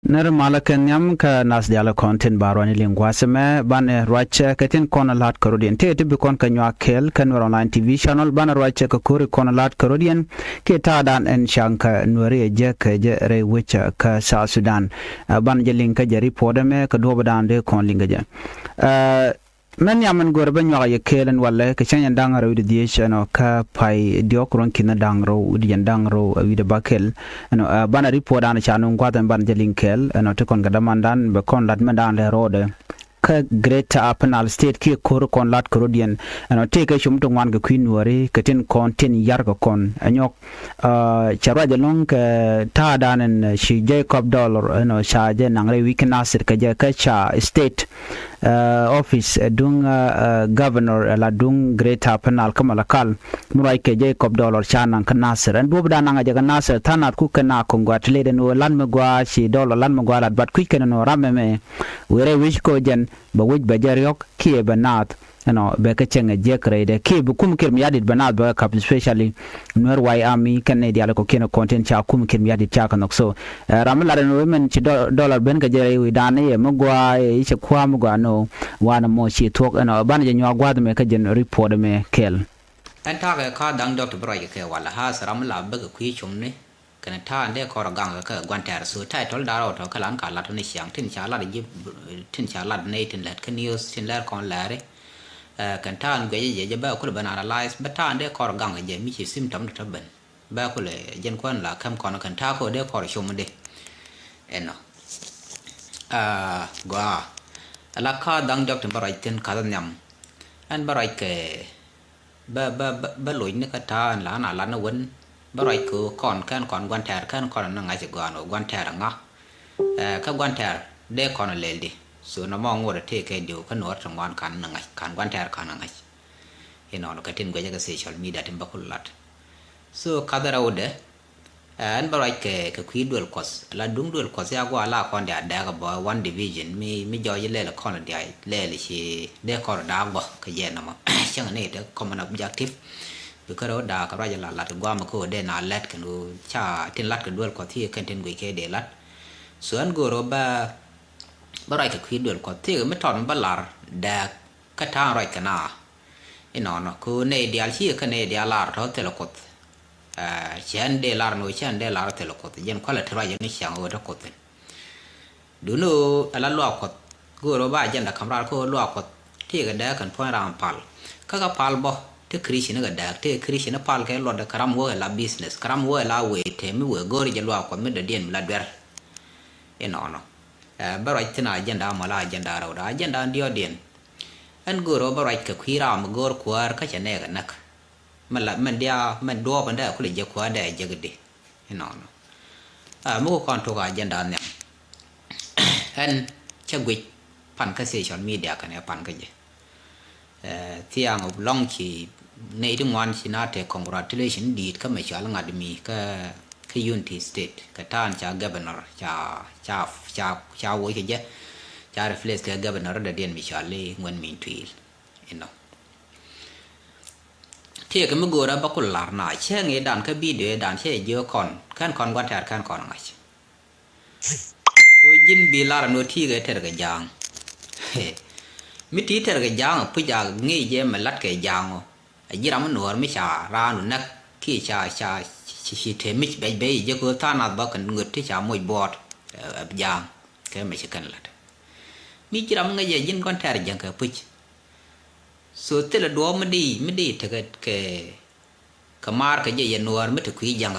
Ner malakanyam ka nas diala content barwani lingwaseme ban rwache katin kona lat karodian te tibi kon kanywa kel kanwar online tv channel ban rwache ka kuri kona lat karodian ke ta dan en shanka nwari je ka je re wicha ka sa Sudan ban je linka je report me ka do badan de kon linga je men yaman gore ban yaga ye kelen wala ka chanya dangaro de dieshano ka pai diokron kina dangro udi dangro wi de bakel no bana report ana chanu ngwatan ban jelinkel no te kon gadamandan be kon lat mandan le rode ka greater apnal state ki kor kon lat korodian no te ka shum to wan ga queen wari ka tin kon tin yar ga kon anyok charwa de long ka ta danen shi jacob dollar no sha je nangre weeknasir ka je ka cha state office dung governor la dung greater penal kamalakal murai ke jacob dollar chanan kanasir and bob dananga jaga nasir tanat ku kana congratulate no lan magwa shi dollar lan magwa lat bat ku kana no rameme were wish ko jen ba wuj ba jaryok ki banat no be ka chenga je krede ki bu kum kir miyadit banat ba kap especially nor why army kan ne diala ko kena content cha kum kir miyadit cha kanok so ramala no women chi dollar ben ka jere wi dane e magwa e che kwa magwa no wana mo chi tok no ban je nywa gwad me ka jen report me kel an ta ka dang dr bro ke wala ha ramala ba ka kwi chum ne kana ta ande ko gang ka gwantar so title daro to kalan ka lat ne siang tin cha la de tin cha la ne tin lat ka news tin la kon lare kan ta an ge je ba ko ban analyze ba ta ande ko gang je mi chi symptom to ban ba ko le jen kon la kam kon kan ta ko de ko chum de eno gwa ala ka dang dr bro tin ka nyam an bro ke ba loi ne ka ta la na la na won barai ko kon kan kon gwantar kan kon na ngai gano gwantar nga ka gwantar de kon leldi so na mo ngore te ke dio kan no tan wan kan na ngai kan gwantar kan ngai ino no katin go jaga social media tim bakulat so kadara ode an barai ke kwi dual kos la dung dual kos ya go ala kon da ga ba one division mi jo ye le kon da le chi de kon da go ka ye na ma chang ne de common objective because da ka raja la lat gwa ma ko de na let kan cha tin lat ka dual ko thi kan tin gwe ke de lat so an go ro ba rai ka kwi dual ko thi me ton ba lar da ka ta rai kana ino no ko ne dial chi ka ne dia lar tho te lo ko chen de lar no chen de lar te lo ko jen ko la tra je ni chang o da ko te du no ala lo ko go ro ba jen da kamra ko lo ko thi ga da kan point ram pal ka pal bo te krishna ga dak te krishna pal ke lo da karam wo la business karam wo la we te mi we gori je lo ko mi da den la der eno no barai tina agenda mala agenda ra agenda dio den an goro barai ka khira ma gor kwar ka chane ga nak mala man dia man do ban da ku le je kwa da je gede eno no mo kon to ga agenda ne an chagwi pan ka social media ka ne pan ka je tiang of long chi nei ding wan chi na te congratulation dit ka me cha la ngad mi ka unity state ka tan cha governor cha wo ke je cha reflex ka governor da den mi cha le ngwan min twil ino tie ka me gora ba ko lar na che nge dan ka bi de dan che je kon kan kon gwan tar kan kon ngai ko jin bi lar no ti ga ter ga jang mi ti ter ga jang pu ja ngi je ma lat ke jang o ji ram no mi cha ra no nak ki cha chi te mi be je ko ta na ba kan ngut ti cha moi bot jang ke me chi kan lat mi ji ram ngi je jin kon ter jang ka pu so te la do mi di te ke kamar ka je ye no mi te kwi jang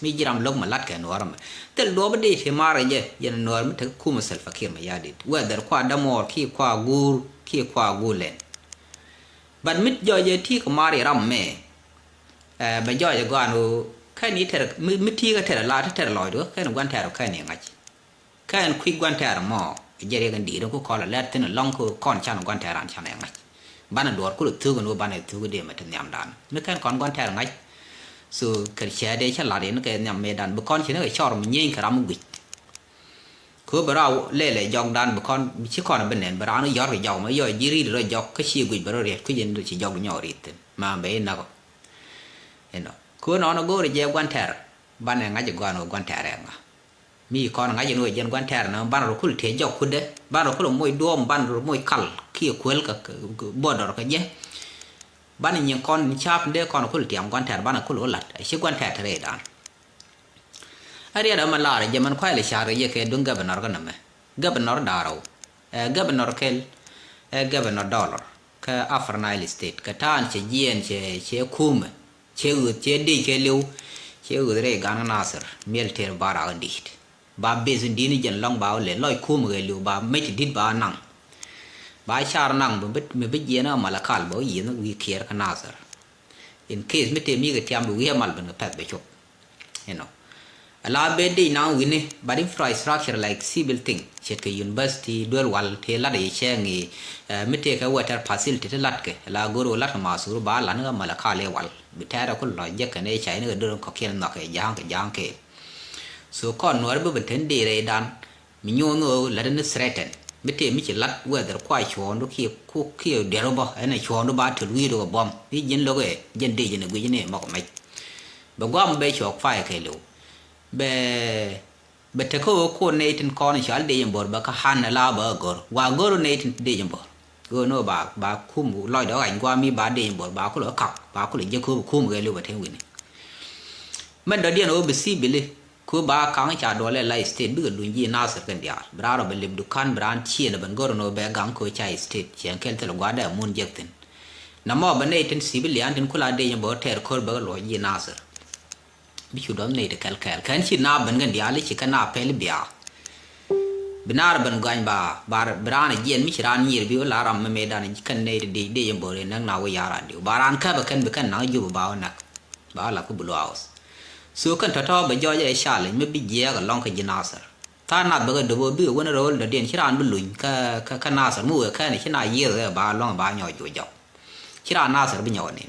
mi ji ram lok ma lat ke no ram te do ba de te mara je yen no mi te ku ma sel fakir ma ya dit whether kwa da mor ki kwa gur ki kwa gulen ban mit jo je ti ko mari ram me ba jo je gwan ka ni te mi ti ga te la te lo do ka no gwan te ka ni ngach ka en kwi gwan te mo je re gan di do ko ko la let tin long ko kon chan gwan te ran chan ngach ban do ko lu tu ko no ban tu ko de ma te nyam dan mi kan kon gwan te ngach so ka che de cha la de no ke nyam me dan bu kon chi no ke chor mu nyin ka ram gu ko bara le jong dan bu kon chi kon ben nen bara no yor ke jong ma yo jiri ro jok ka chi gu bara re ku yen do chi jong nyo rit ma be na ko eno ko no go re je gwan ter ban nga je gwan gwan ter nga mi con ngay nuôi dân quan thẻ nó ban rồi khuất thế dọc khuất đấy ban rồi khuất môi đuông ban rồi môi cල් kia khuất cả bờ đó cái nhé ban này những con chap đấy con khuất tiệm quan thẻ ban là khuất lật chỉ quan thẻ thế đó ở đây đó mà là giờ mình khoai lại xả rồi cái đúng governor cái nằm governor đào governor kel governor dollar cái Afrinal state cái tan chỉ yên chỉ khum chỉ đi chỉ liu chỉ ở đây gan nasir military bara andi ba bezin dini jen long ba le loy khum người liu ba mấy dit ba nang ba char nang me bit yena malakal bo yena wi kier ka nasir in case mete mi ga tiam wi mal ban pet be chop you know ala be di now wini but infrastructure like civil thing chet ke university dual wal the la de chengi mete ka water facility te lat ke la goro lat ma sur ba la nga malaka le wal bitara ko lo je ka ne chai ne do ko ken no ke jang ke so kon nor be beten de re dan mi nyo no la den threaten mete mi chi lat weather kwai chon do ki ku ki de ro ba ene chon do ba tu wi do bom bi jin lo ge jen de jin wi ne ma ko mai ba gwam be chok fai ke lo be te ko netin kon shal de yembor ba ka han la ba gor wa gor netin de yembor go no ba kum loy do anh qua mi ba de yembor ba ko lo kap ba ko le je ko kum ge lu ba te win man da dien o be si bele ko ba ka cha do le lai state bi lu yi na ser kan dia bra ro be lim du kan bran chi na ban gor no be gang ko cha state chen kel te lo gwa da mun jekten na mo ba netin si bele an tin kula de yembor ter ko ba lo yi na ser bi chu dom ne de kal kan chi na ban gan dia le chi kana pel bia binar ban gan ba brana jen mi chiran yir bi la ram me dan kan ne de yembore nang na wa yara di baran ka ba kan na ju ba nak ba la ko bulo aus so kan ta ba jo ye sha le me bi je ga long ka jinasar ta na ba ga do bi wona rol da den chiran bu luin ka nasar mu ka ne china yir ba long ba nyo ju jo chiran nasar bi nyo ne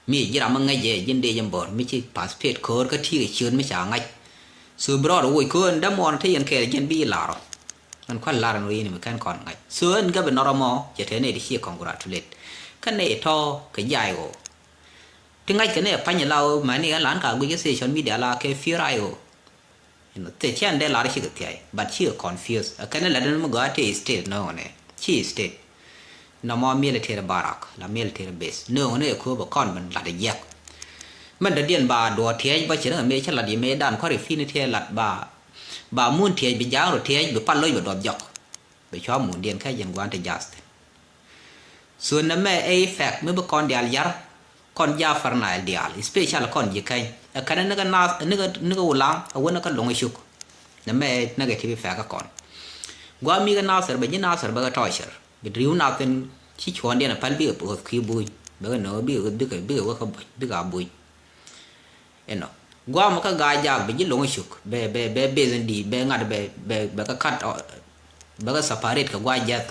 mi jira ma ngai je jinde yembor mi chi passport ko ka thi chun mi cha ngai su bro ro ko nda mon the yan ke jen bi la ro man kwan la ro ni mi kan kon ngai su en ga be normo je the ne di chi congratulate kan ne to ka jai go tingai ke ne pa ni lao ma ni lan ka gu ke social media la ke fear ai go no te chen de la ri chi ke ti ai but chi confused kan ne la den mo ga te state no ne chi state nó mò military barak là military base nương này khu bà con mình là để dẹp mình đã điện bà đùa thế bà chỉ là mấy chắc là đi mấy đàn có thể phi thế là bà muốn thế bị giá rồi thế bị bắt lôi vào đọt dọc bị cho muốn điện khai dân quan thì just xuân năm mẹ effect mấy bà con đial yar con gia phật này đial special là con gì khai cái này nó cái ulang ở bên nó cái lồng chuk năm mẹ negative effect các con qua mi cái nào sợ bệnh nào sợ bà torture bị riu nào tên chỉ chọn điện là phải biết ở khi bùi bởi nó biết ở không biết cả bùi em nó qua một cái gai giặc bị lồng chuk be dân đi be ngắt be cái cắt be cái separate cái gai giặc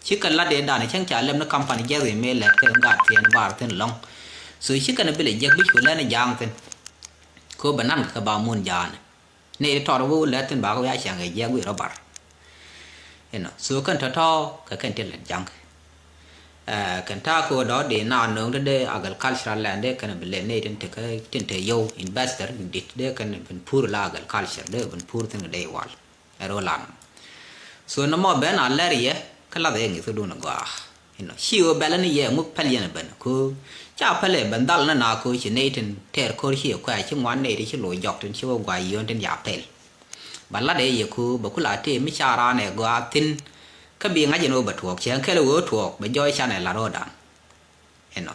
chỉ cần là để đàn này chẳng trả lên nó company giặc rồi mới lẹt cái ngắt tiền bar tên long rồi chỉ cần là bị giặc bị chua lên là giang tên cô bạn ăn cái bao muôn giàn này thọ nó vô lẹt tên bảo cái chẳng cái giặc bị robber nó số cần thọ cái cần tiền là giang cần ta ko đó để nào nương để agricultural land để cần bị lên này cái tiền thể yo investor dit để cần bên pur la agriculture để bên pur tên để wal ero lam so nó mà bên à lẽ gì cái là để người ta đồ nó quá nó siêu bên này ye mục pali này bên ko cha pali bên dal na ko chỉ này tên thể ko siêu quay chứ ngoan này thì chỉ lối dọc trên siêu quay yon trên giả pel bản là để ye ko ba kula te mi cha ra này qua tin cái biếng ngay nó bật thuộc chứ cái lúa thuộc bây giờ cha này là rồi đàn nó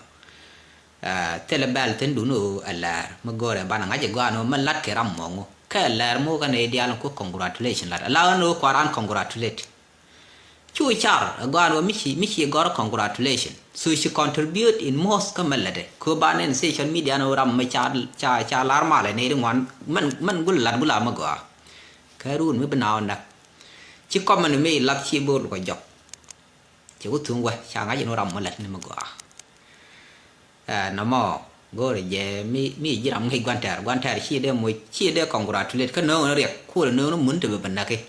thế là bel tên đủ nó là mà gọi là bạn ngay qua nó mình lát cái ram mong cái là mua cái này đi ăn có congratulation là nó qua ăn congratulate chui char qua nó mi chỉ gọi congratulation so she contribute in most cái mình là đấy cô bạn nên social media nó ram mấy cha larma lại này đúng không mình gul làm mà gọi cái run mới bên nào nè chỉ có mình mới lắp chi bột của dọc chỉ có thương quá chẳng ai nó rầm mà lật nên mà quả nó mò gọi là về mi gì làm hay quan trọng chi để mùi chi để congratulate cái nó riêng khu là nó muốn từ bên này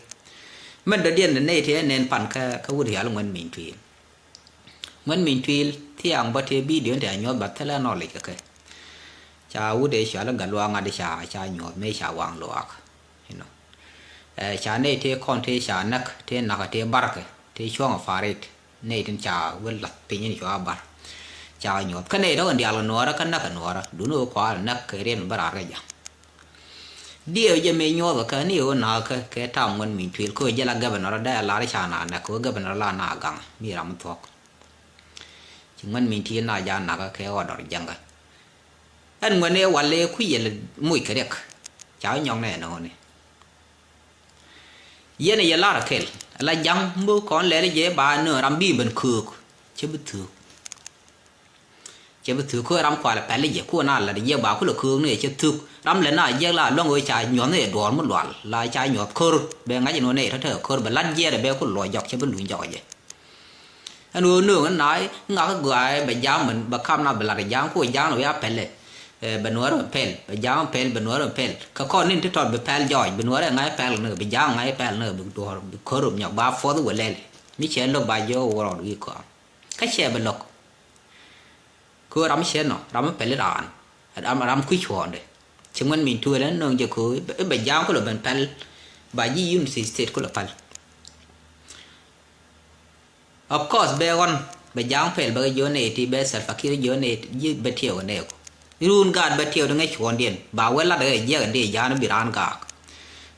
mình đã điền đến đây thế nên phần cái vụ thì là mình tùy thì anh bắt thì bị điền để nhớ bắt thế là nó lấy cái cha vụ để xả là gần loang à để xả nhớ mấy xả vàng loạc cha này thì con thì cha nắc thì nắc thì bark thì chuang farit này thì cha vẫn lật pin như cho bar cha nhọt cái này đó còn dial nó ra cái nắc nó ra đúng rồi qua nắc cái riêng bara cái gì điều gì mình nhớ là cái này nó cái tham mình mình thuê coi giờ là governor đã là cha na nè coi governor là na gang mi ram thuốc chúng mình thì na giờ na cái order giang cái anh mình nàyวันเลยคุยเลยมุ่ยกระเดกเจ้าหยองแน่นอนนี่ยันเนี่ยลาระเคลละยังมือก่อนเลยเย่บานเนอรำบีบันคือเจ็บถือคือรำกว่าละแปลเลยเย่คู่น่าละเย่บ่าคู่ละคือเนี่ยเจ็บถือรำเลยน่าเย่ละล่องไว้ใจหยองเนี่ยดอนมันหลวนลายใจหยองคือเบงไงจะโน่นเนี่ยถ้าเธอคือแบบลัดเย่แต่เบลคู่ลอยหยอกเจ็บหลุยหยอกเย่อันนู้นเนื้อกันไหนงาก็กลายแบบยามเหมือนแบบข้ามน้ำแบบละยามคู่ยามหรือว่าแปลเลยbên ngoài rồi pel bây bên ngoài rồi pel các con nên thích tròn bị pel giỏi bên ngoài là ngay pel nữa bây giờ ngay pel nữa bị đùa bị khơi rụm nhọc ba phó tôi lên mi chơi lộc bài vô rồi đi qua cái xe bên lộc cứ rắm xe nó rắm pel đàn rắm quý chọn đấy chúng mình thui đến nương cho cứ bây giờ có là bên pel bài gì University State có là pel of course bây giờ bây giờ pel bây giờ này thì bây giờ phải kia giờ này như bây thiểu cái này ruun gad ba tiyo ngay chuan dien ba wela de ye gan de ya na biran ga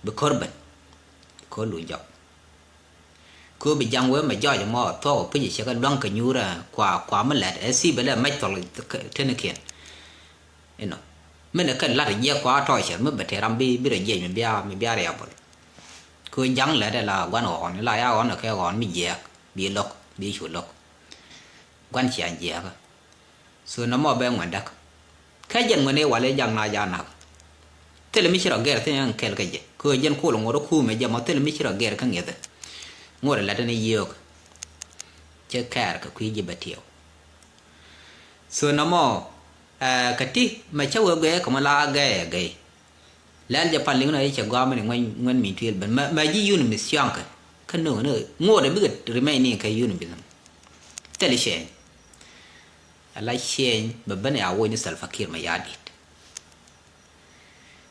be korban ko lu jok ko bi jang we ma jo ja mo to pi ji ka long ka nyura kwa ma let e si be le ma to ten ken eno men ka la de ye kwa to che me be te ram bi de ye mi bia re abol ko jang le de la wan on la ya on ka on mi ye bi lok bi chu lok quan chi an ye ka so na mo be ngwan dak cái dân mình này vào lấy dân na dân nào, thế là mình chỉ là ghé thế này cái gì, cứ dân khu là ngồi đó khu mà giờ mà thế là mình chỉ là ghé cái gì đó, ngồi là cái này nhiều, chứ cái quý gì bát thiểu, so nó mò, cái tí mà cháu ở ghé cũng là ghé, lên giờ phần lính này chỉ qua mình nguyên mình thuê bên mà gì yun mình xiang cái nữa ngồi để biết remaining cái yun mình, thế là gì lại xem bữa bên này áo như sờ fakir mà giá đít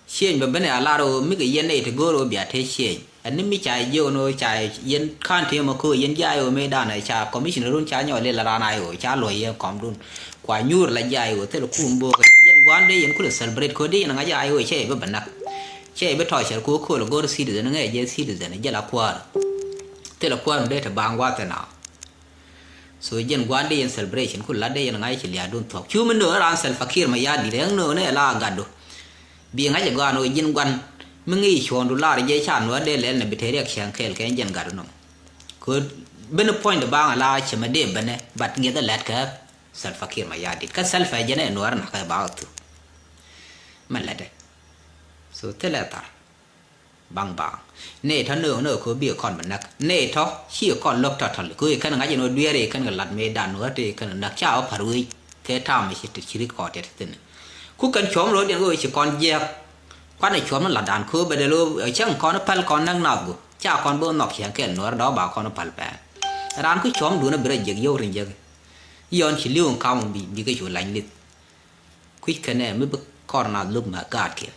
xem bữa bên này là rồi mấy cái yên này thì gỡ rồi bịa thế xem anh ấy mới chạy vô rồi chạy yên khan thì mà cứ yên dài rồi mấy đàn này cha commission luôn cha nhỏ lên là đàn này rồi cha lôi yên còn luôn quả nhu là dài rồi thế là cuồng bô cái yên quán đây yên cứ là celebrate cứ đi là ngay dài rồi chơi bữa bên nào chơi bữa thỏi chơi cứ là gỡ xí được nó nghe chơi xí được này giờ là qua thế là qua đây thì bang qua thế nào so jen gwande yen celebration ku ladde yen ngai ci liya don tok chuma no ran sel fakir ma yadi de no ne la gaddo bi ngai ga no jen gwan mi ngi chondu la je chan no de le ne bitere kshan kel ken jen gaddo no ko ben point ba la ci ma de bene bat ngi da lat ka sel fakir ma yadi ka sel fa jene no ar na ka ba tu ma ladde so telata bang nè thằng nửa có biểu còn bẩn nặc nè thọ chỉ còn lộc thọ thằng cứ cái này nó đuôi đấy cái này lật mê đàn nữa thì cái này nặc cháo phải ruồi thế tham mới chỉ được có thế thế này cứ cần chóm rồi điện rồi chỉ còn dẹp quan này chóm nó là đàn cứ bây giờ lo chẳng còn nó pal còn năng nọc rồi cha còn bữa nọc chẳng cái nữa đó bảo con nó pal bè đàn cứ chóm đuôi nó bây giờ dầu rồi giờ yon chỉ liêu cao một bị cái chỗ lạnh liệt cứ cái này mới bực con nào lúc mà gạt kìa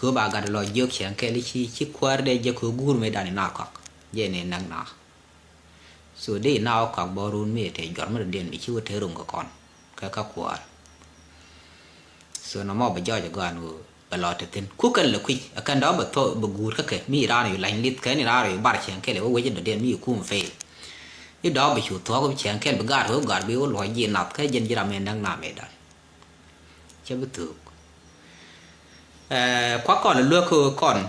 cứ bà gạt lo dược chẳng cái lý chi qua đây giờ cứ gur mấy đàn nào cọc giờ này năng nào rồi đây nào cọc bao run mấy thì chọn mấy điện bị chưa thấy rung của con cái các quả rồi nó mò bây giờ cho gan rồi bà lo thật tin cứ cần là quy cần đó bà thôi bà gur các cái mi ra này lạnh lít cái này ra rồi bà chẳng cái này với dân điện mi cũng phê cái đó bị chủ thoa cũng chẳng cái bà gạt bị lo gì nạp cái dân chỉ làm mình năng làm vậy đó chứ bất thường quá còn là lừa còn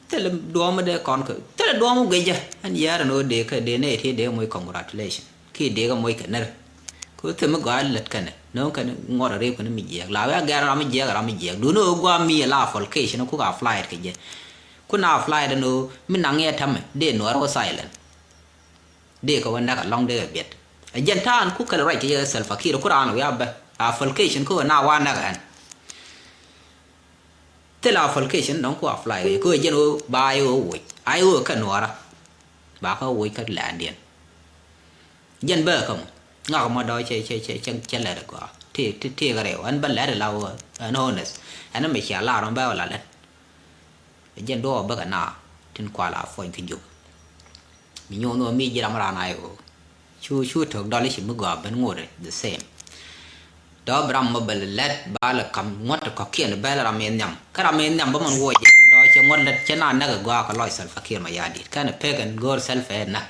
thế là đua mà để còn thế là đua một cái gì anh nhớ là nó để cái để này thì để mới congratulation khi để cái mới cái này cứ thế mà gọi lật cái này nó cái ngõ ở đây cái nó mình giết là cái gara nó mình giết đứa nó qua mi là vacation nó cũng gặp flight cái gì cứ nào flight đó nó mình nặng nghe thầm để nó ở silent để cái vấn đề cái long để biết dân thang cứ cái right cái self khi nó cứ ăn nó ya vacation cứ nào quan cái thế là application nó có apply cứ dân ở bài ở uống ai ở cái nó ra bà có uống cái làn điện dân bơ không ngọc mà đòi chơi lại được quá thì cái điều anh bên lẽ được lâu honest anh mới trả lao nó bao là lên เย็นด้วยบักหน้าถึงกว่าละฝนขึ้นอยู่มีโยนว่ามีเยอรมันอะไรชูถึงดอลลิชิมกว่าเป็นงูเลย the same ดอบรำมาเบลเล็ดบาลคำงดก็เขียนเบลรำเมียนยำก็รำเมียนยำบ่มันวัวจริงดอยเชงวดเล็ดเชน่านักกว่าก็ลอยสัลฟักเขียนมายาดีแค่นั้นเพกันกอร์เซลฟ์นะ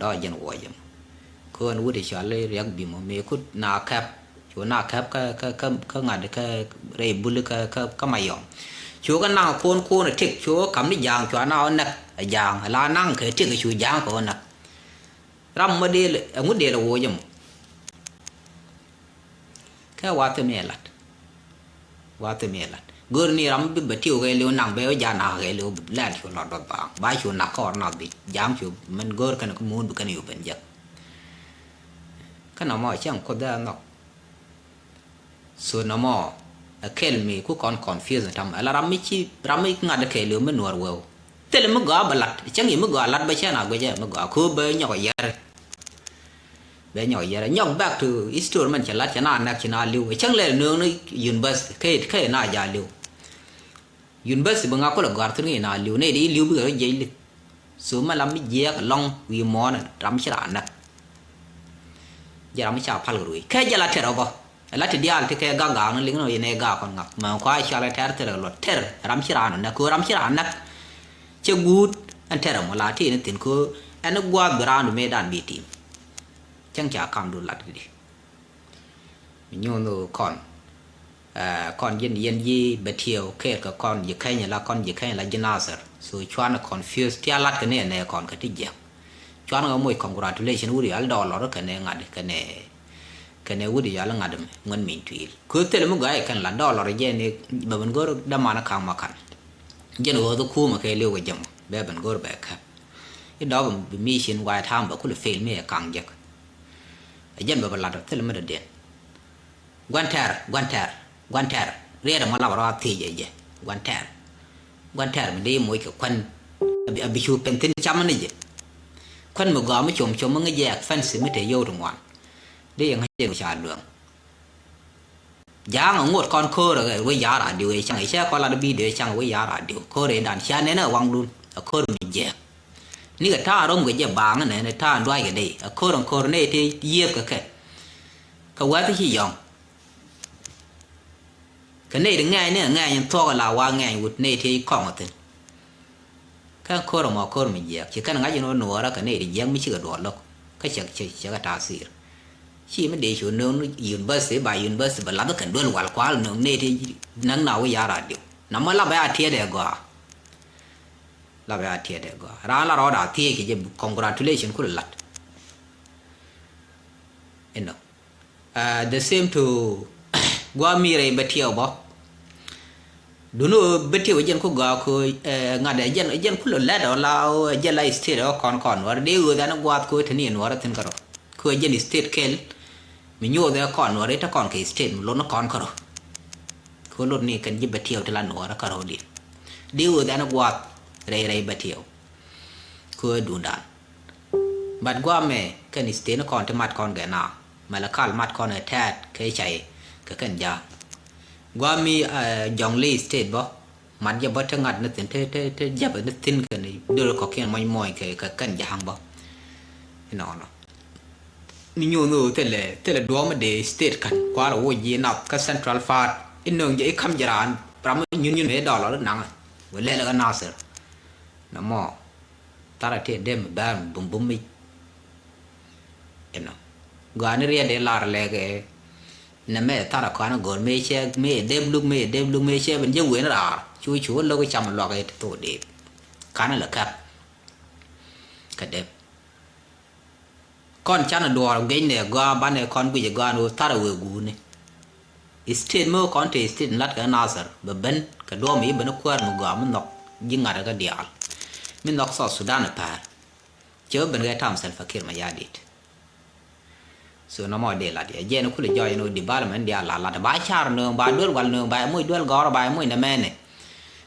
ดอยยันวัวยังคนวุฒิชาเลยเรียกบิมมีคุดนาแคบชัวนาแคบก็งานก็เรย์บุลก็ไม่ยอมชัวก็นั่งโคนทิกชัวคำนี้ยางชัวน่านักยางลานั่งเคยทิกชัวยางก็นักรำมาดีเลยงุดเดียร์วัวยังแค่ว่าเธอเมียลัดกูนี่รำบิบที่โอเคเลี้ยวนั่งไปว่ายานาเกลียวแล่นชัวหลอดบางบ้าชัวนักก็นักดิยามชัวมันกูกันก็มูนบุกันอยู่เป็นยักขณะมอช่างคนได้นอกส่วนน้ำมอเคลมีคู่ก่อนคอนฟิวส์ทำอะไรรำไม่งานเคลเลี้ยวไม่หนวดเวลแต่เลยมึงก็บัลลัดช่างยี่มึงก็ลัดไปเช่นอะไรก็จะมึงก็คือเบย์หน่อยยาเบย์หน่อยยาหback to history มันจะลัดจะน่านักจะน่าเลี้ยวช่างเลยเนื้อนี่ยูนบัสเคยน่ายาเลี้ยวยูนบัสบางคนละกอดตัวนี้น่าเลี้ยวเนี่ยดีเลี้ยวไปก็ยัยเลยส่วนมันรำไม่เยอะลองวีมอนรำฉลาดนักยาไม่ชาพัลกรุยแค่ยาละเทอร์บ่ละที่เดียลที่แค่กางนั่นลิงโนยเนี่ยกาคนงับมาควายชาละเทอร์เทอร์หลอดเทอร์รำชิรานันนะคือรำชิรานักเจ้ากูดอันเทอร์มาลาที่นี่ถึงคืออันนั้นกว่าบรานด์เมดันบีทีมจังจะคำดูลัดดีมีโยนก่อนเย็นยี่เบทียวเคสกับก่อนยี่แค่เนี่ยละก่อนยี่แค่ละจินาเซอร์ส่วนชวนคอนฟิวส์ที่ลัดกันเนี่ยก่อนก็ที่เจ็บชวนก็มวย congratulation วุฒิอัลดอลลอร์กันเนี่ยงัดกันเนี่ยวุฒิอัลงัดเงินมีนทุยคือเตลมุกไอ้กันละดอลลาร์เย็นเนี่ยแบบก็ดามานะข้างมากันเย็นหัวตัวคู่มาเคยเลี้ยวกันจังแบบก็แบบครับไอ้ดอกแบบมีชินวายทำแบบคุณเฟลไม่กางจักเย็นแบบละเตลไม่ได้เด่นกวนเทอร์เรียกมาแล้วว่าที่เย่กวนเทอร์มันได้มวยกับคนอภิชูเป็นทิ้งจำมันนี่คนมึงก็ไม่ชมมึงก็แยกแฟนสิไม่ได้โยตรงวันได้ยังให้เจ้าชาเรื่องยางงวดก่อนโคเลยว่ายาระเดียวช่างไอ้เช่ก่อนเราบีเดียวช่างว่ายาระเดียวโคเรดันเช่นนั้นวังดุนโคมีแยกนี่ก็ท่ารมก็แยกบางนั่นแหละท่าด้วยกันได้โคเนี่ยที่เยียบก็แค่ก็ว่าที่ขี้ยองก็เนี่ยง่ายยังทั่วกันลาว่าง่ายวุฒิเนี่ยที่คล่องกัน cái khổ mà khổ mình dẹp chỉ cần ngay cho nó nổ ra cái này thì dẹp mới chưa đổ lắm cái chỉ cái ta xì chỉ mới để chỗ nó university bài university mà làm cái cần đuôi quá là này thì nắng nào cái giá ra được nằm mà làm bài thiệt đấy quá làm bài thiệt đấy quá ra là đó đã thiệt cái congratulation của lật you know the same to qua mi rồi bật thiêu bỏ dulu beti wajan ko ga ko ngada jan kullu la da la jan la state kon war de go da na gwat ko tani en war tin karo ko jan state kel mi nyo da kon war ta kon ke state lo na kon karo ko lo ni kan ji beti ta lan war karo di de go da na gwat rai beti ko du dan bad gwa me kan state na kon ta mat kon ga na mala kal mat kon tat ke chai ka kan jaว่ามียองลีสเตทบ่มันจะบ่ทั้งงัดนึกถึงเทยับนึกถึงกันนี่ดูขอเขียนมอยๆกับกันยางบ่นี่นอนเนาะนี่อยู่นู่นเทเลดัวมาเดสเตทกันกว่าเราโอ้ยนับกับเซ็นทรัลฟาร์ดอีนึงจะไอ้คำจรานประมาณยืนให้ดอลลาร์หนังเวลาแล้วก็น่าเสือน้ำหม้อตาละเทเดมแบบบุ้มมิเนาะกว่านี่เรียนเดลาร์เลยนั่นแม่ตาละควันก่อนไม่เชื่อไม่เดบลูกไม่เชื่อเป็นยังเว้นอะไรช่วยเราก็จำหลอกไอ้ตัวเด็กการนั่นแหละครับก็เด็กก่อนฉันดูเราเก่งเนี่ยก็บ้านเนี่ยก่อนกูจะก่อนดูตาละเวกูเนี่ยสเตทเมื่อก่อนที่สเตทนัดกันน่าสร์แบบเป็นก็ดูมีเป็นขวดมึงก็มันนกยิงอะไรก็เดียร์มันนกสอดสุดานผ่านเจอเป็นไงทำเซลฟ์คิดมายาดิส่วนน้ำมันเดือดละเดี๋ยวเย็นคุณเลยย่อยนู่นดิบาร์มันเดียร์ละแต่ใบชาร์เนืองใบด้วยวันเนืองใบมุ้ยด้วยกอร์ใบมุ้ยนั่นแม่เนี่ย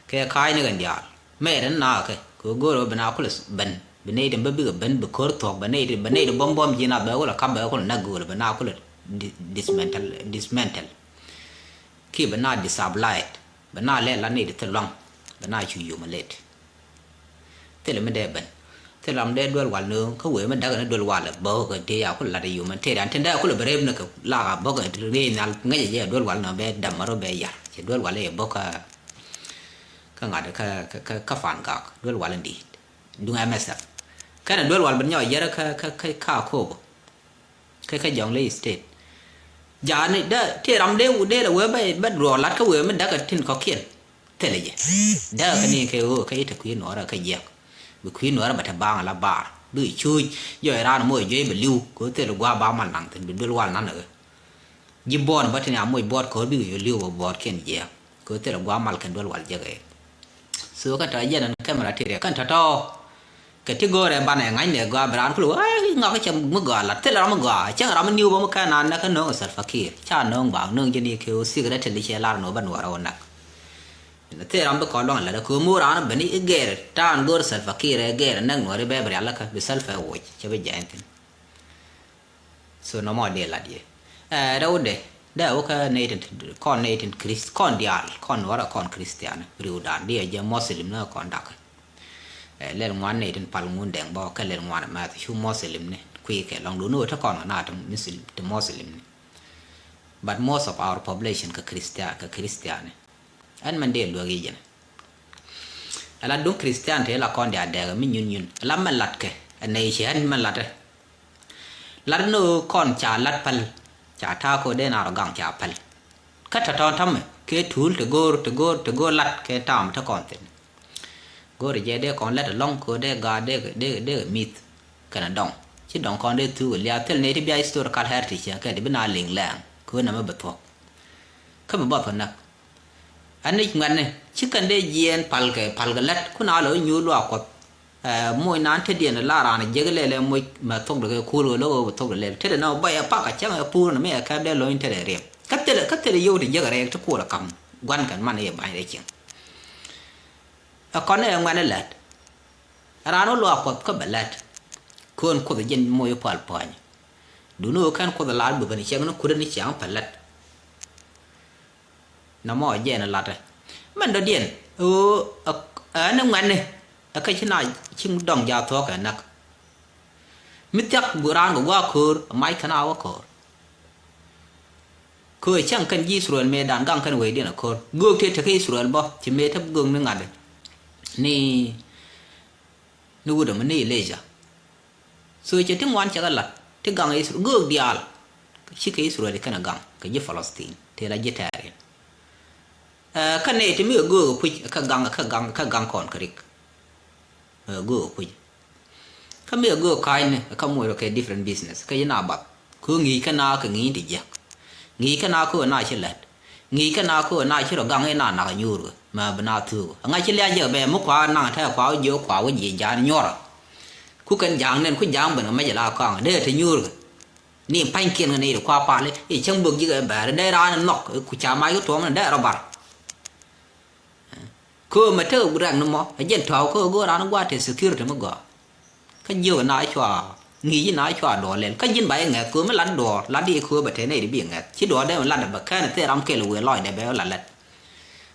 แค่ขายนี่กันเดียร์แม่นั้นน่าคือกูรู้เป็นอะไรคุณเป็นนี่เดี๋ยวแบบเป็นบุคคลถกเป็นนี่บอมจีน่าแบบว่าขับแบบคนนักกูเป็นอะไรคุณ dismantle ขี้เป็นอะไร disable เป็นอะไรเล่นละนี่เดือดร้อน bên này chịu yêu mà lết thế là mình đẹp bên thế làm đẹp đuôi hoàn nữa có quỷ mình đã cái đuôi hoàn là bơ cái thế à có là điều mình thế đàn thế đó có là bể nó là bơ cái thế nào ngay giờ đuôi hoàn là bé đầm mà rồi bé già chỉ đuôi hoàn là bơ cái ngã được cái phản cả đuôi hoàn là đi đúng em sao cái này đuôi hoàn bên nhau giờ cái khao khô cái dòng lấy state giờ này đó thế làm đẹp là quỷ bé rồi lát cái quỷ mình đã cái thiên khó khiên thế là gì đó cái này cái thực quyền nó là cái gì bị khuyên nữa là bà thằng bang là bà bị chui giờ ra nó mới dễ bị lưu có thể là qua ba mặt nặng thì bị đưa qua nó nữa như bọn bắt nhà mới bọn có bị lưu vào bọn kia gì có thể là qua mặt cần đưa qua gì cái số cái trái dân cái mà thì cái trái to cái thứ gọi là ban này ngay này qua brand cứ ngó cái chấm mức gọi là thế là nó gọi chắc là nó nhiều bao cái nan cái nó sẽ phải kia cha nó bảo nó như kiểu xí cái trên đi chơi là nó ban vào nè thế làm có lòng là cứ mua ra nó bên ý ghê ta ăn gor sel fakir ghê nang ngồi bé bể là cái sel phải ôi cho bây giờ anh so nó mọi điều là gì đâu đấy đâu cái này con Christ con dial con vợ con Christian riu đàn đi giờ Muslim nó còn đặc lên ngoan này trên palungun đèn bao cái lên ngoan mà thì Muslim này quy cái lòng đúng rồiถ้า còn ở nào trong Muslim but most of our population cái Christian anh mình để lùa gì vậy là đúng Christian thế là con đẻ đẻ mình nhún lắm mình lật cái anh này chỉ anh mình lật lật nó con trả lật pal trả thao cô đến nào gang trả pal cách thật thon thắm cái thul to go lật cái tam thằng con thế go rồi để con lật long cô để gà để meat cái nào đong chứ đong con để thu lia tel này thì bây historical heritage cái để bên nào liền làng cô nằm ở bờ thuốc không có phần nào anh ấy ngăn này chỉ cần để diện pal cái látคุณเอาเลยยูรัวกดมวยนั้นที่เดียนล่าราเนี่ยเยอะเลยมวยมาทงเด็กคู่เลยแล้วทงเลยที่เดียนเอาใบปากจังเอาปูนไม่เอาแค่ได้ลอยที่เดียนเรียบก็เตะยูที่เยอะอะไรทุกคู่ละคำวันกันมันเนี่ยใบได้จริงก่อนเนี่ยงานนั่นแหละร้านรัวกดก็แบบแหละคนกดยันมวยพอลพอนดูนู้นกันกดลาดบุบนี่เชียงนู้นคุณนี่เชียงพอลน้ำมอเย็นละมันโดดเด่นน้ำเงินเนี่ยcái chuyện này chim đồng giao thoa cái nặc mít chắc bữa ăn của qua khur máy khăn áo khur khur chẳng cần gì sửa mẹ đàn găng cần về đi là khur gương thì thực khi sửa bao chỉ mẹ thấp gương nữa ngặt ni nu được mà ni lấy ra sửa cho tiếng ngoan chắc là tiếng găng ấy gương đi al chỉ cái sửa thì cái nào găng cái gì Palestine thì là gì thế cái này thì mới gương cái găng còn cái go puj kami go kain kamu ro ke different business ke na ba ku ngi kana ka ngi ti jak ngi kana ko na chi let ngi kana ko na chi ro gang e na na nyu ro ma bana thu nga chi le je be mu kwa na tha kwa yo kwa wo ji ja nyor ku kan jang nen ku jang ban ma ja la ka de ti nyu ro ni pan kien ni ro kwa pa le e chang bug ji ga ba de ra nok ku cha mai ko to ma de ro bar cô mà thưa ràng nó mò dân thảo cô go ra nó qua thì security nó gõ cái nhiều nói cho nghĩ nói cho đỏ lên cái dân bảy ngày cô mới lăn đỏ lăn đi cô bật thế này để biển ngày chỉ đỏ đây mà lăn được bậc cái này thế làm cái là vừa lòi để béo lăn lăn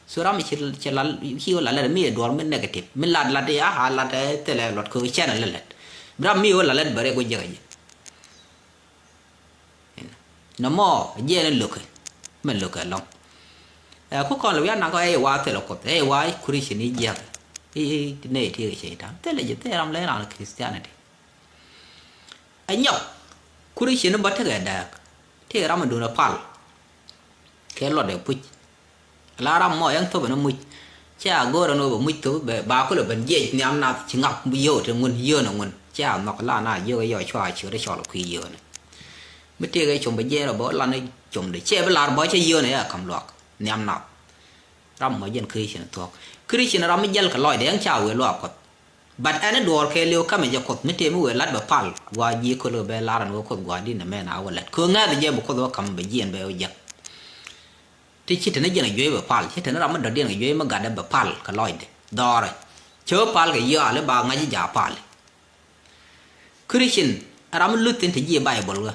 số đó mình chỉ lăn khi lăn là mi đỏ mình negative mình lăn đi á lăn đấy thế là lọt cô chen lăn lăn bữa mi lăn lăn bữa đây cô giờ nó mò dễ lên lục mình lục cái lòng cô con là biết năng có ai qua thì là có ai qua Christian đi giặc này thì cái gì đó thế là gì thế làm lấy nào là Christian này anh nhóc Christian nó bắt cái đà thế ra mình đồ là pal cái lọt để puj là ra mọi anh thôi nó mui cha go ra nó mui thôi ba có là bên dễ nhắm nào chỉ ngọc nhiều thì nguồn nhiều là nguồn cha ngọc là na nhiều cái giỏi cho chữa để cho là quý nhiều này biết cái chồng bên dễ là bỏ là nó chồng để che với là bỏ che nhiều này à cầm lọt nhắm nào ram mà dân Christian ram dân cái loại để chào người lọt cột but anh đùa cái liều cái mìnhจะcộtไม่เต็มngười lát bờ pal qua gì có lừa bè la nó cột qua đi nè mẹ nào lát cứ nghe thì giờ một con cầm bè diện bè giặc thì chỉ thấy dân dưới bờ pal chỉ thấy nó ram nó điên dưới mà gạt bờ pal cái loại đấy đỏ rồi chớ pal cái giờ lấy ba ngay giả pal Christian ram lướt tin thì gì Bible rồi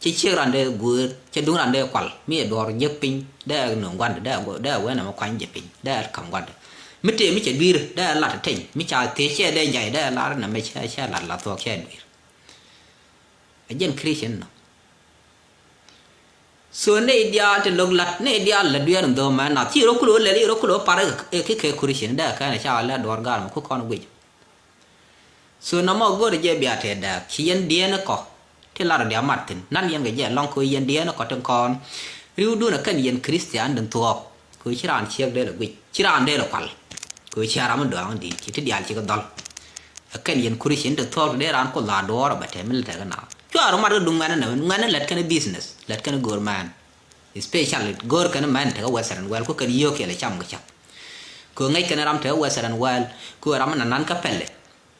chỉ chiếc ran đây gùi chỉ đúng ran đây qual mi đỏ giật pin đây nửa quan đây quên là một quan giật pin đây cầm quan mi chỉ bia đây là thịnh mi chả thế xe đây nhảy đây là nó mi xe là thuộc xe bia ở dân Christian so ne dia te log lat ne dia la dia ndo ma na ti ro kulo le ro kulo para ke Christian da ka na cha la dor gar ko kon gwe so na mo go de je bia te da kien dia na ko te la dia martin nan yen ge je long ko yen dia na ko tong kon riu du na kan yen Christian den to ko chiran chiek de la gwe chiran de la kwal ko chiara man do an di ti dia chi ko dol kan yen Christian de to de ran ko la dor ba te mil te ga na chuaro mar dung ngana let kana business let kana gor man especially gor kana man ta western well ko kan yo ke le cham ga chap ko ngai kana ram ta western well ko ram nan ka pelle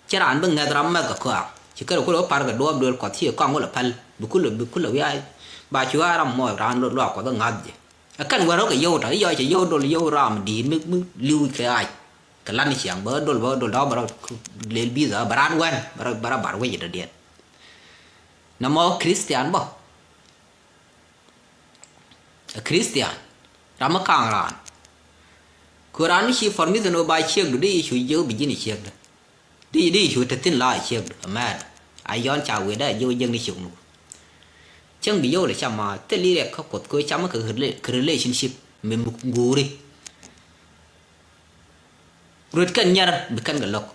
chiran bang ngadra ma ga ko chi ka ko par ga do do ko thi ko ngol pal bu kul wi ai ba chu ram mo ran lo ko da ngad je kan wa ga yo ta yo che yo do yo ram di mi liu ke ai ka lan ni chiang ba do da ba le bi za baran wan bara bar we je dia namo Christian bo Christian rama kang ran Quran shi formi no ba chiek du di shu yo bi ni chiek di shu ta tin la chiek ma ayon cha we da yo jeng ni shu nu chang bi yo le chama te li le ko ko chama ka relationship me nguri rut kan nyar bi kan ga lok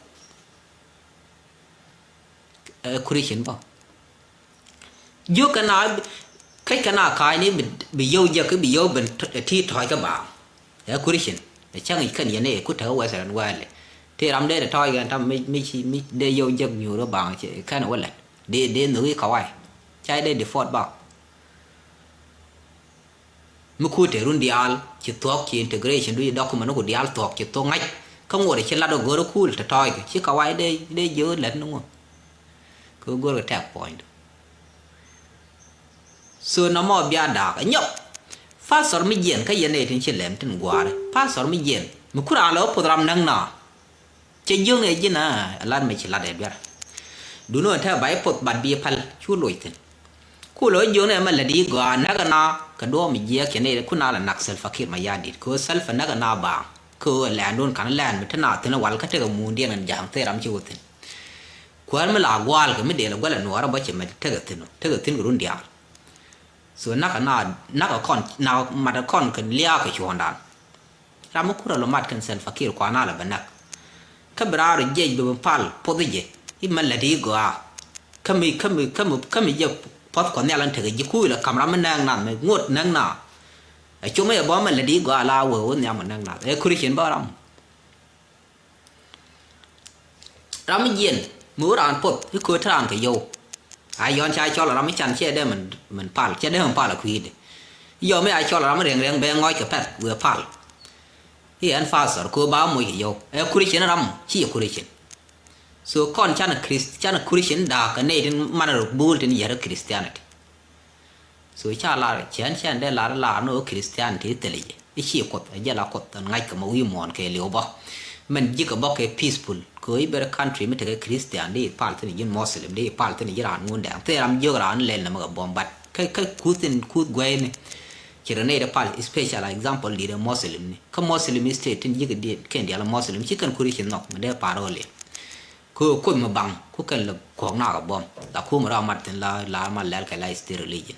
Christian bo vô cái nào cái này bị vô giờ cái bị vô bên thi thoại các bạn để Christian để chắc cái gì này cứ thở qua sẵn qua này thì làm đây là thôi cái thằng mi để vô giờ nhiều đó bạn chứ cái nào lại để nữ cái câu ai trái đây default bảo mới khu thể run dial chỉ thuộc chỉ integration đuôi document nó của dial thuộc chỉ thuộc ngay không ngồi để trên là đồ gỡ khu là thôi chứ câu ai đây dơ lên đúng không cứ gỡ cái tap point so nó mò bia đà cái nhóc phát sор mi yen cái yen này thì chỉ làm trên quả đấy phát sор mi yen mà cứ ra lỡ program năng nọ chơi dương này chứ na lan mày chỉ là để biết đúng rồi theo bài phật bản bia phật chú lôi thế cứ lỡ dương này mà là đi quả nãy cái na cái đó mình dễ cái này cứ na là nặc self fakir mà ya đi cứ self nãy cái na bang cứ làm luôn cái làm mà thế nào thì nó quál cái cái mùi điên là giảm thế làm chịu thế quál mà là quál cái mới để là quál là nọ ra bao nhiêu mà thế cái cái run đi so naka kon na mata kon kan liya ka chondan ramu kura lo mat kan sel fakir ko ana la banak ka braro jej be pal podije imma la di go kami je pot ko ne lan tege jiku la kamra man nang nan me ngot nang na ai chuma ya bo man la di go ala wo ne man nang na e Christian ba ram yen mu ran pot ku tran ka yo ai yon chai cho là nó mới chăn che đây mình pal che đây mình pal là quý đấy giờ mấy ai cho là nó mới rèn bé ngói cái pet vừa pal thì anh pha sợ cô báo mùi hiểu em Christian lắm chỉ Christian so con cha là Christian đã cái này đến mà nó bull đến giờ Christianity so cha là chén đây là nó Christianity thế này cái chỉ cột giờ là cột ngay cái màu mòn cái liều bao mình chỉ có bao cái peaceful coi bề country mới thấy Christian đi pal thế này dân Muslim đi pal thế này Iran nguồn đảng thế làm nhiều Iran lên là mà bom bật cái cút quay này chỉ là này là pal special example đi là Muslim này không Muslim state thì những cái là Muslim chỉ cần Christian nọ mà để paro liền cô mà bằng cô cần là quảng nào cả bom đã cô mà ra mặt thì là mà lấy cái lifestyle religion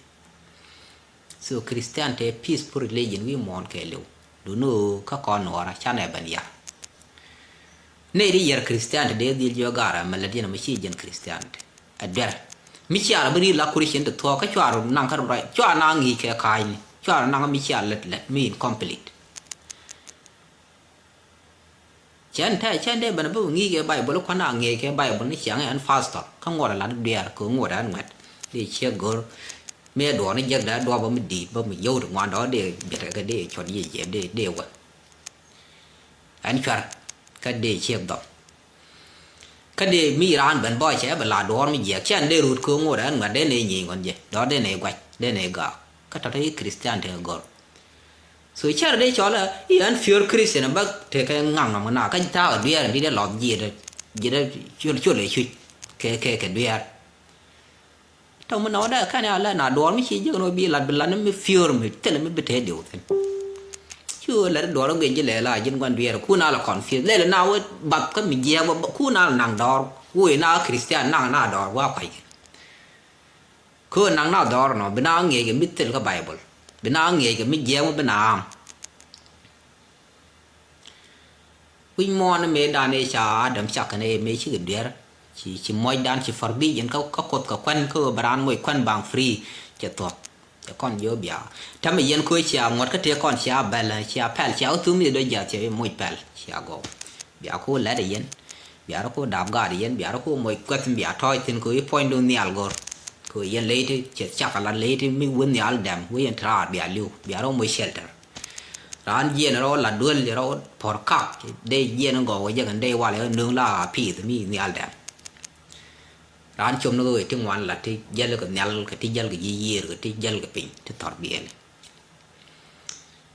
so Christian thì peaceful religion we mòn cái liu đúng các con nó ra cha này bên nhà ne di yer Christian de di jogara maladi na michi jen Christian adber michi ala bari la Christian de to ka chwaro nang ka rai chwa na ngi ke kai ni chwa na michi ala let me complete chen de ban bu ngi ke bible ko na ngi ke bible ni chang an pastor ka ngora la der ko ngora an ngat di che gor me do ni jeg da do ba mi di ba mi yo de ngwa đó de be ka de chod ye je de wa an chwar cái đề chiếc đó cái đề mi ran bên boy chế bên là đó mi dễ chen đề rụt cô ngồi đó mà đề này nhìn còn gì đó đề này quạch đề này gạo cái đó thấy Christian thì gạo rồi chơi đề cho là yên fear Christian bác thì cái ngang nằm nào cái ta ở đây đi để lọt gì đó chưa lấy chui cái đuôi tao mình nói đó cái này là đòn mới chỉ chứ nó bị lật nó mới fear mới thế là mới bị thế điều thế chưa là đòn nó bị như là dân quan việt khu nào là còn fear đây là nào bập cái mình gieo khu nào là nàng đòn khu nào Christian nàng nào đòn qua phải khu nàng nào đòn nó bên nào nghe cái mít cái Bible bên nào nghe cái mít gieo bên nào quy mô nó mới đàn ấy chả đâm chắc cái này mấy chữ đĩa chỉ mỗi đàn chỉ forbi những các cột các quan cơ brand mỗi quan bằng free chỉ tốt chỉ con vô biaถ้าไม่ยันคุยเชียงดก็เทียก่อนเชียเบลเชียแพลเชียตุ้มมีด้วยยาเชียมวยแพลเชียโกเบียคู่แล้วได้ยันเบียเราคู่ดับกาได้ยันเบียเราคู่มวยกัดเบียทอยถึงคุย point ดูเนี่ยลกอคุยยันเลยที่จะจักอะไรเลยที่มีวันเนี่ยลแดมคุยยันทราดเบียลิวเบียเรามวยเชลเตอร์ร้านเย็นเราหลัดด้วยเราพอคักได้เย็นก็ว่ายังกันได้ว่าแล้วนึงล่าพี่แต่มีเนี่ยลแดมร้านชมนึกถึงวันละที่ยันก็เนี่ยลก็ที่ยันก็ยี่ก็ที่ยันก็ปิงที่ถอดเบียร์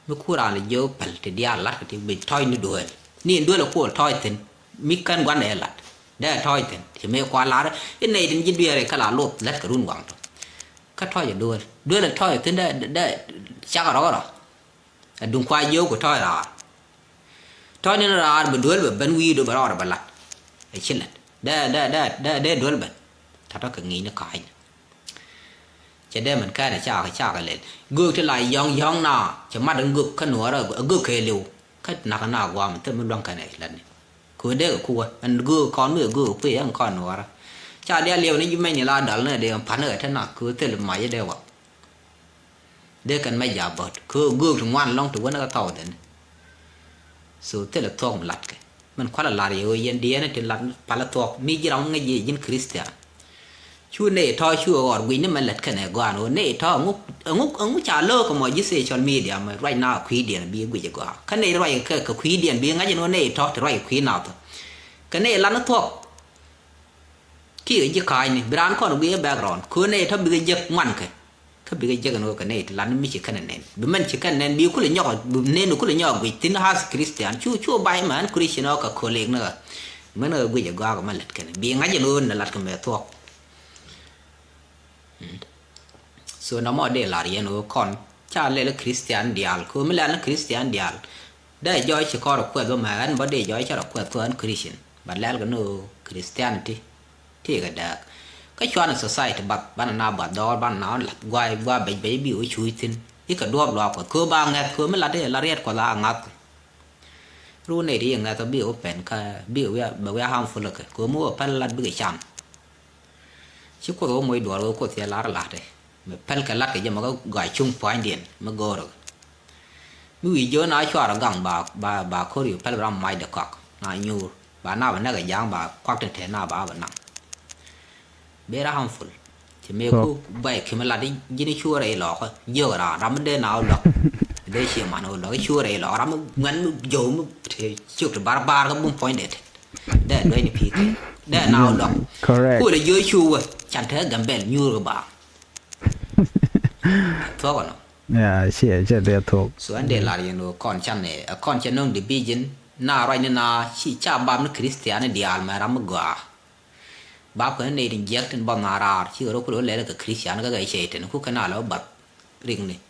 เมื่อคู่ร้านเลยเยอะไปที่เดียร์ลัดก็ที่ไปถอยนี่ด้วยนี่ด้วยเราคู่ถอยถึงมีกันวันไหนลัดได้ถอยถึงที่ไม่ควาลัดไอ้ในถึงยินเบียร์เลยก็ลาลบลัดก็รุ่นหวังก็ถอยอย่างด้วยเราถอยถึงได้ชักเราหรอดุงควายเยอะกว่าถอยเราถอยนี่เราเป็นด้วยแบบเป็นวีด้วยแบบเราแบบลัดไอ้เช่นนั้นได้ด้วยแบบถ้าเราเกิดงี้นะขายจะได้เหมือนกันนะชากันเลยกูที่ไหลยองน่ะจะมาดึงกูขนัวเรากูเคยเร็วก็หนักหน้ากว่ามันเท่ามันร้องกันไหนแล้วนี่กูได้กับกูอันกูคอนมือกูเพื่อนคอนหัวละชาเดียวเร็วนี่ยิ่งไม่เนี่ยลาดัลเนี่ยเดี๋ยวพันท่านน่ะกูเท่าไหร่เดียวอ่ะเด็กกันไม่หยาบดคือกูถึงวันลองถึงวันนั้นก็ต่อเดินสุดเท่าไหร่ท้องมันหลัดกันมันคว้าละลายเยอะยันเดียนะถึงหลัดพาละตัวมีกี่เราไงยินคริสเตียนช่วยเนี่ยทอช่วยก่อนวินนี่มันหลัดขนาดกว่าโน่เนี่ยทองุชาเลิกกับมอยิเซชันมีเดียมันไรน่าคุยเดียนบีกุยกว่าขนาดไรก็คุยเดียนบีงั้นยังโน่เนี่ยทอจะไรคุยน่าตัวขนาดล้านตัวขี้จะขายนี่ร้านคนบีแบกร้อนคือเนี่ยถ้าบีจะมันกันถ้าบีจะกันโน่กันเนี่ยร้านไม่ใช่ขนาดนั้นบีมันใช่ขนาดนั้นบีคุเลยยอกเนี่ยหนูคุเลยยอกวิตินฮัสคริสเตียนช่วยใบมันคริสเตียนกับคนเล็กเนอะมันกุยกว่ากับมันหลัดกันบีงั้นยังโน่นหลัดกันแบบตัวส่วนน้ำมันเดลารีนโอคอนชาเลลคริสเตียนเดียลคือไม่เล่นคริสเตียนเดียลได้ย่อยชิคอร์คุยกับมันบ่ได้ย่อยชาร์คุยกับคริสเตียนบัดแล้วก็นูคริสเตียนที่ก็ได้ก็ชวนสังคมบัดบ้านนาบัดดอบ้านนาหลัดวายว่าใบบิวช่วยทิ้งนี่ก็ดวบหลอกกว่าคือบางไงคือไม่ละได้ละเรียดกว่าละงัดรู้ในที่อย่างไรตัวบิวเป็นก็บิวแบบห้ามฟุ้งเลยคือมัวเป็นละบิวชันชิคกี้พายมวยดัวเราก็เสียลาละเลยเพลกันลักก็จะมาก็ก่ายชุ่มพอยเดียนมาโกรธมีวิจารณ์น่าชัวร์กังบาเขาอยู่เพลรำไม่เด็กกักน่าอยู่บ้านหน้าบ้านนั่งก็ยังบาควักเต็นหน้าบ้านนั่งเบราฮัมฟุลที่เมื่อกูใบขึ้นมาละที่ยินชัวร์ไอ้หลอกเยอะระรำมันเดินเอาหลอกได้เชี่ยมันเอาหลอกชัวร์ไอ้หลอกรำมันเงินมันโยมชุดบาร์ก็บุ้มพอยเด็ดได้ด้วยนี่พี่ได้น่าหลอกกูได้เยอะชัวร์ฉันเธอกันเป็นยูโรบาทั่วกันเนาะเชี่ยจะเรียกถูกส่วนเดลารีโนคอนชันเนี่ยคอนชันนงดิบิจินน่าไรเนี่ยน่าชิชาบามนคริสเตียนเดียลมารำกว่าบาปคนเนี่ยดิ้งยักษ์ถึงบางนาราชื่อเราคุยเรื่องกับคริสเตียนก็ไอ้เชตเนี่ยคู่ขนาดแล้วบัดริงเนี่ย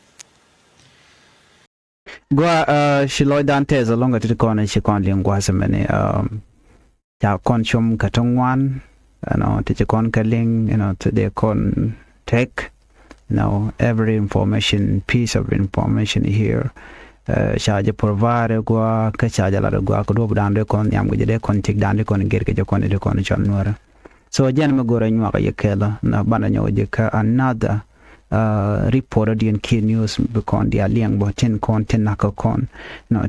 ว่าชิลอยดันเทสลงกับที่ก่อนชิคอนเลี้ยงกว่าสมัยนี้จากคนชมกับทั้งวันที่ก่อนกับเลี้ยงที่เด็กคนเทคevery information piece of information here ชาจะ provide กว่าก็ชาจะละกว่าก็รูปด้านด้วยคนยามก็จะได้คนเทคด้านด้วยคนเกิดก็จะคนด้วยคนชนนัวso ยันมากูเรียนว่าก็ยังแค่ละนะบ้านเราจะแค่ another reported in key news บุคคลที่เลี้ยงบ่เช่นคนเช่นนักคน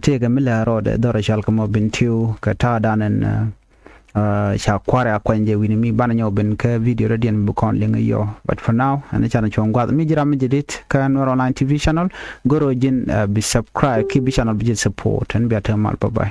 ที่ก็ไม่ละรอดดอร์ชัลก็มาเป็นทิวก็ท่าด้านนั้นชาวควาระควันเจวินมีบ้านเราเป็นแค่วิดีโอเรียนบุคคลเลี้ยงอยู่ but for now อันนี้ฉันชมว่ามีจรามีจิตกันวอร์ออนไลน์ทีวี channel ก็รอจินbe subscribe คีบี channel be support อันเบียร์เธอมาบ๊ายบาย